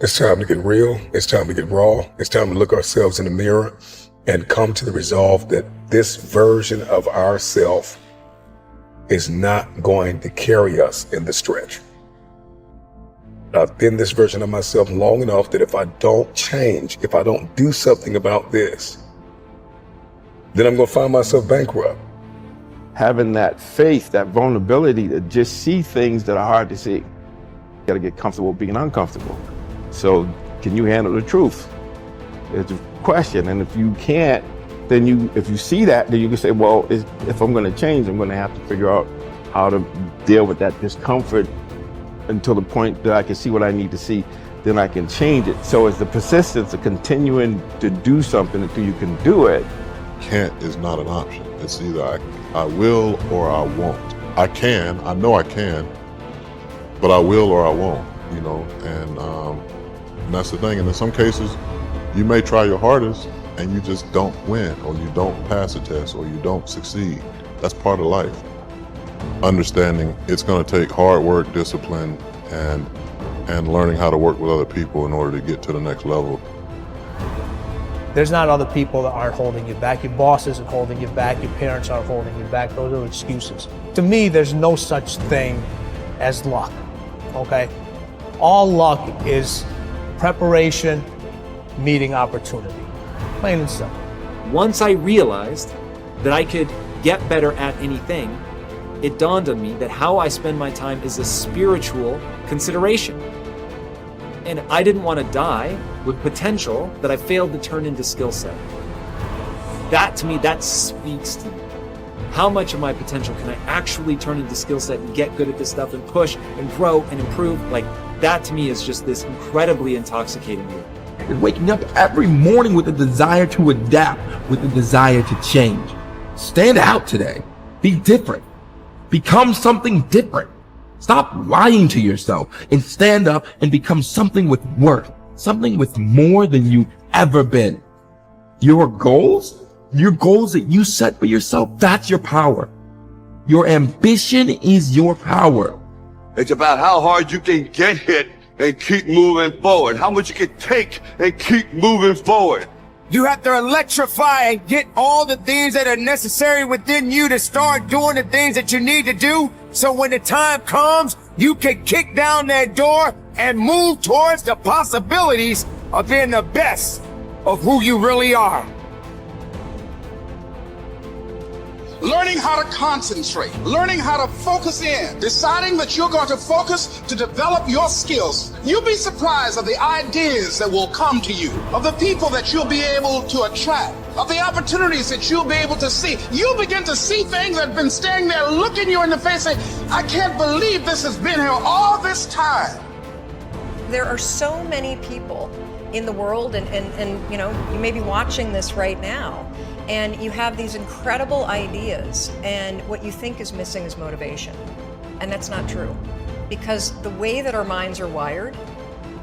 It's time to get real. It's time to get raw. It's time to look ourselves in the mirror and come to the resolve that this version of ourself is not going to carry us in the stretch. I've been this version of myself long enough that if I don't change, if I don't do something about this, then I'm going to find myself bankrupt. Having that faith, that vulnerability to just see things that are hard to see. You got to get comfortable being uncomfortable. So can you handle the truth? It's a question. And if you can't, then if you see that, then you can say, well, if I'm going to change, I'm going to have to figure out how to deal with that discomfort until the point that I can see what I need to see, then I can change it. So it's the persistence of continuing to do something until you can do it. Can't is not an option. It's either I will or I won't. I know I can, but I will or I won't, and that's the thing. And in some cases, you may try your hardest and you just don't win, or you don't pass a test, or you don't succeed. That's part of life. Understanding it's going to take hard work, discipline, and learning how to work with other people in order to get to the next level. There's not other people that aren't holding you back. Your boss isn't holding you back. Your parents aren't holding you back. Those are excuses. To me, there's no such thing as luck, okay? All luck is preparation meeting opportunity, plain and simple. Once I realized that I could get better at anything, it dawned on me that how I spend my time is a spiritual consideration. And I didn't want to die with potential that I failed to turn into skill set. That, to me, that speaks to me. How much of my potential can I actually turn into skill set and get good at this stuff and push and grow and improve? Like, that to me is just this incredibly intoxicating feeling. And waking up every morning with a desire to adapt, with a desire to change. Stand out today. Be different. Become something different. Stop lying to yourself and stand up and become something with worth, something with more than you've ever been. Your goals that you set for yourself, that's your power. Your ambition is your power. It's about how hard you can get hit and keep moving forward. How much you can take and keep moving forward. You have to electrify and get all the things that are necessary within you to start doing the things that you need to do. So when the time comes, you can kick down that door and move towards the possibilities of being the best of who you really are. Learning how to concentrate, learning how to focus in, deciding that you're going to focus to develop your skills. You'll be surprised of the ideas that will come to you, of the people that you'll be able to attract, of the opportunities that you'll be able to see. You'll begin to see things that have been standing there looking you in the face saying, I can't believe this has been here all this time. There are so many people in the world and you may be watching this right now, and you have these incredible ideas, and what you think is missing is motivation. And that's not true. Because the way that our minds are wired,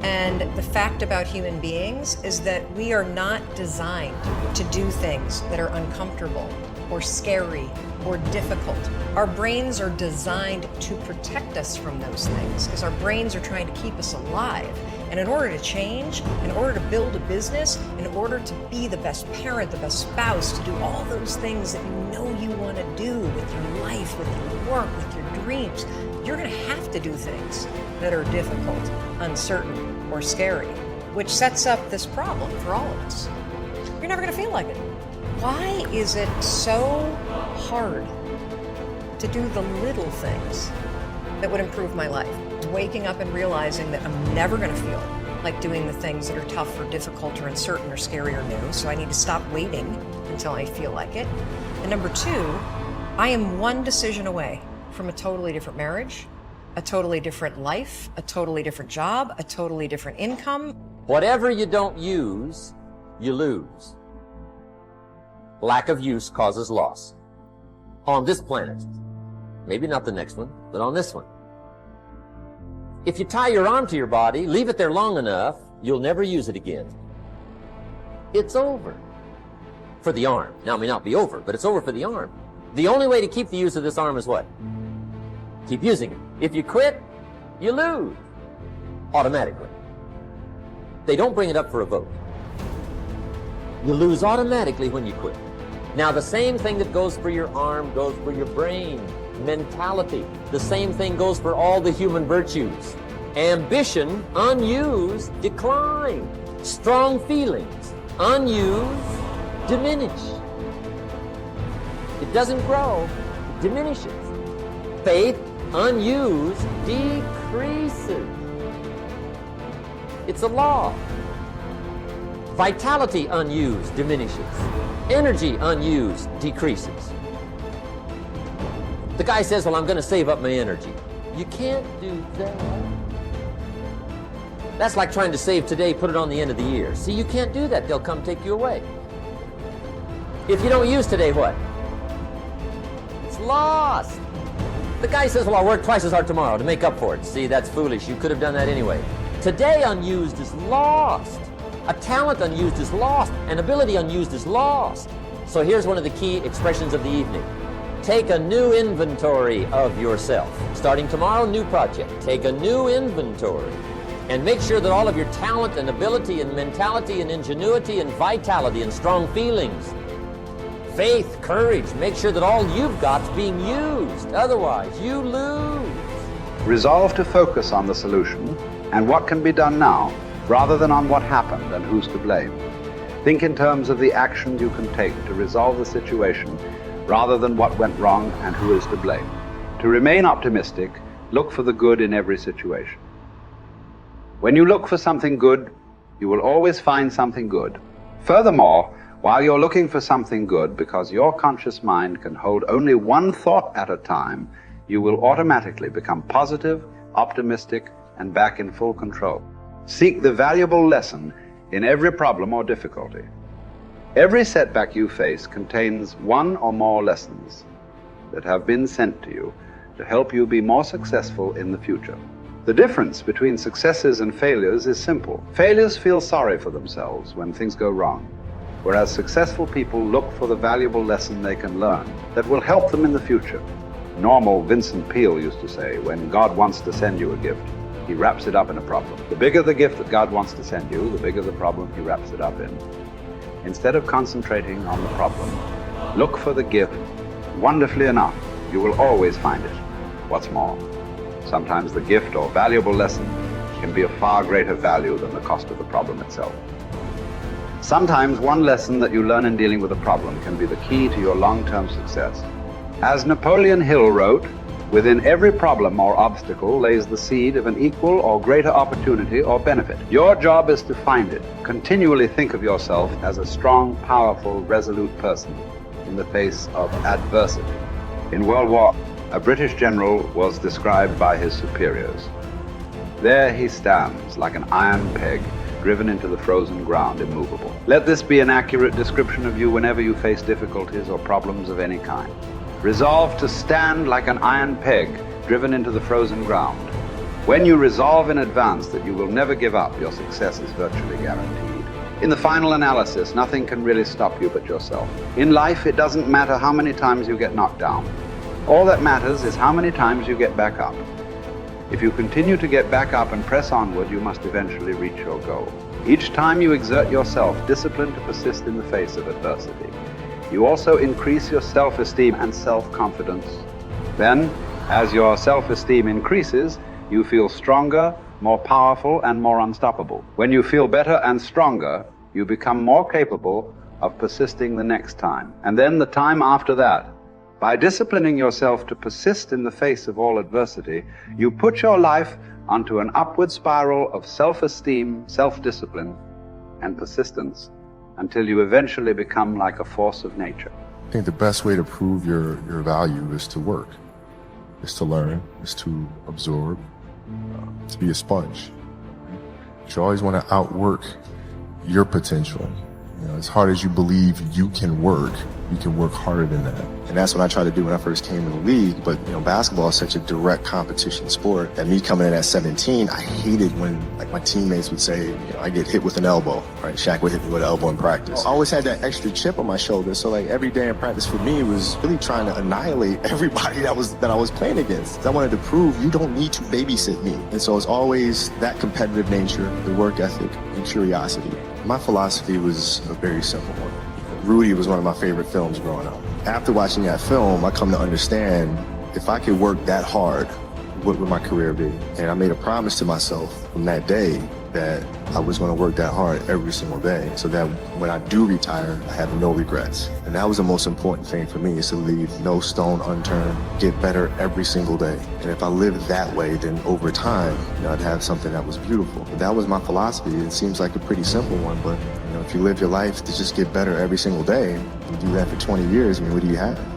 and the fact about human beings, is that we are not designed to do things that are uncomfortable or scary or difficult. Our brains are designed to protect us from those things, because our brains are trying to keep us alive. And in order to change, in order to build a business, in order to be the best parent, the best spouse, to do all those things that you know you want to do with your life, with your work, with your dreams, you're going to have to do things that are difficult, uncertain, or scary, which sets up this problem for all of us. You're never going to feel like it. Why is it so hard to do the little things that would improve my life? Waking up and realizing that I'm never going to feel like doing the things that are tough or difficult or uncertain or scary or new, so I need to stop waiting until I feel like it. And number two, I am one decision away from a totally different marriage, a totally different life, a totally different job, a totally different income. Whatever you don't use, you lose. Lack of use causes loss. On this planet. Maybe not the next one, but on this one. If you tie your arm to your body, leave it there long enough, you'll never use it again. It's over. For the arm. Now, it may not be over, but it's over for the arm. The only way to keep the use of this arm is what? Keep using it. If you quit, you lose. Automatically. They don't bring it up for a vote. You lose automatically when you quit. Now, the same thing that goes for your arm goes for your brain, mentality. The same thing goes for all the human virtues. Ambition, unused, decline. Strong feelings, unused, diminish. It doesn't grow, it diminishes. Faith, unused, decreases. It's a law. Vitality, unused, diminishes. Energy, unused, decreases. The guy says, well, I'm going to save up my energy. You can't do that. That's like trying to save today, put it on the end of the year. See, you can't do that. They'll come take you away. If you don't use today, what? It's lost. The guy says, well, I'll work twice as hard tomorrow to make up for it. See, that's foolish. You could have done that anyway. Today unused is lost. A talent unused is lost. An ability unused is lost. So here's one of the key expressions of the evening. Take a new inventory of yourself. Starting tomorrow, new project. Take a new inventory. And make sure that all of your talent and ability and mentality and ingenuity and vitality and strong feelings, faith, courage, make sure that all you've got's being used. Otherwise, you lose. Resolve to focus on the solution and what can be done now, rather than on what happened and who's to blame. Think in terms of the actions you can take to resolve the situation, rather than what went wrong and who is to blame. To remain optimistic, look for the good in every situation. When you look for something good, you will always find something good. Furthermore, while you're looking for something good, because your conscious mind can hold only one thought at a time, you will automatically become positive, optimistic, and back in full control. Seek the valuable lesson in every problem or difficulty. Every setback you face contains one or more lessons that have been sent to you to help you be more successful in the future. The difference between successes and failures is simple. Failures feel sorry for themselves when things go wrong, whereas successful people look for the valuable lesson they can learn that will help them in the future. Normal Vincent Peale used to say, when God wants to send you a gift, he wraps it up in a problem. The bigger the gift that God wants to send you, the bigger the problem he wraps it up in. Instead of concentrating on the problem, look for the gift. Wonderfully enough, you will always find it. What's more, sometimes the gift or valuable lesson can be of far greater value than the cost of the problem itself. Sometimes one lesson that you learn in dealing with a problem can be the key to your long-term success. As Napoleon Hill wrote, within every problem or obstacle lays the seed of an equal or greater opportunity or benefit. Your job is to find it. Continually think of yourself as a strong, powerful, resolute person in the face of adversity. In World War, a British general was described by his superiors. There he stands like an iron peg driven into the frozen ground, immovable. Let this be an accurate description of you whenever you face difficulties or problems of any kind. Resolve to stand like an iron peg driven into the frozen ground. When you resolve in advance that you will never give up, your success is virtually guaranteed. In the final analysis, nothing can really stop you but yourself. In life, it doesn't matter how many times you get knocked down. All that matters is how many times you get back up. If you continue to get back up and press onward, you must eventually reach your goal. Each time you exert yourself, discipline to persist in the face of adversity, you also increase your self-esteem and self-confidence. Then, as your self-esteem increases, you feel stronger, more powerful, and more unstoppable. When you feel better and stronger, you become more capable of persisting the next time, and then the time after that. By disciplining yourself to persist in the face of all adversity, you put your life onto an upward spiral of self-esteem, self-discipline, and persistence until you eventually become like a force of nature. I think the best way to prove your value is to work, is to learn, is to absorb, to be a sponge. You always want to outwork your potential. You know, as hard as you believe you can work harder than that. And that's what I tried to do when I first came in the league. But, you know, basketball is such a direct competition sport that me coming in at 17, I hated when, like, my teammates would say, you know, I get hit with an elbow, right? Shaq would hit me with an elbow in practice. I always had that extra chip on my shoulder. So, like, every day in practice for me was really trying to annihilate everybody that I was playing against. I wanted to prove you don't need to babysit me. And so it's always that competitive nature, the work ethic. You curiosity. My philosophy was a very simple one. Rudy was one of my favorite films growing up. After watching that film, I come to understand if I could work that hard, what would my career be? And I made a promise to myself from that day that I was going to work that hard every single day so that when I do retire, I have no regrets. And that was the most important thing for me, is to leave no stone unturned, get better every single day. And if I lived that way, then over time, I'd have something that was beautiful. But that was my philosophy. It seems like a pretty simple one, but if you live your life to just get better every single day, you do that for 20 years, what do you have?